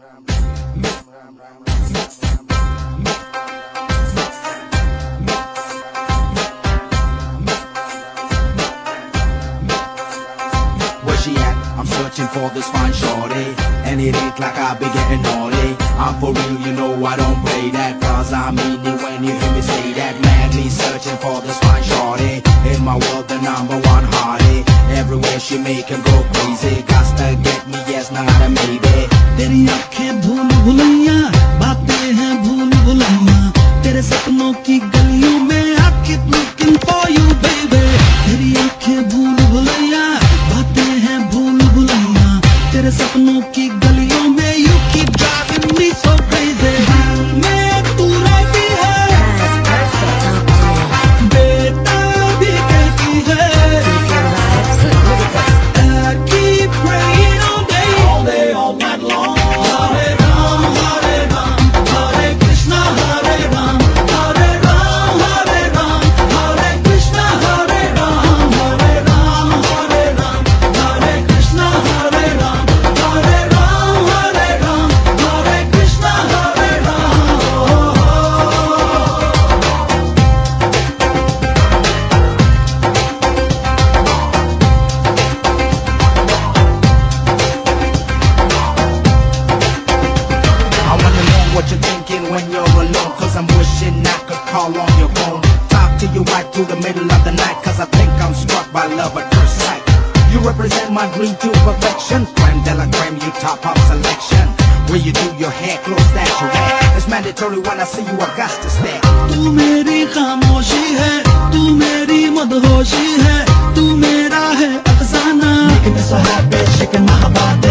Where she at? I'm searching for this fine shorty, and it ain't like I be getting naughty. I'm for real, you know I don't play that, cause I mean it when you hear me say that. Madly searching for this fine shorty, in my world the number one hottie. Everywhere she make him go crazy, got to get me, yes, not a maybe. तेरी आँखें भूल भुलैया, बातें हैं भूल भुलैया, तेरे सपनों की गलियों में I keep looking for you baby. तेरी आँखें भूल भुलैया, बातें हैं भूल भुलैया, तेरे सपनों की गलियों में you keep driving me so crazy. मैं तू रहती है, बेटा भी कहती है, I keep praying all day, all night long. Hare Ram, Hare Krishna, Hare Ram, Hare Ram, Hare Krishna, Hare Ram, Hare Ram, Hare Krishna, Hare Ram, Hare Ram, Hare Krishna, Hare Ram. I wanna know what you're thinking when you're alone, cause I'm wishing I could call on your phone. Talk to you right through the middle of the night, cause I think I'm struck by love at first sight. You represent my dream to perfection, creme de la creme, you top of selection. Where you do your hair, close that you wear, it's mandatory when I see you, I got to stare. तू मेरी खामोशी है, तू मेरी मदहोशी है, तू मेरा है अफसाना. Making me so happy, shaking my body.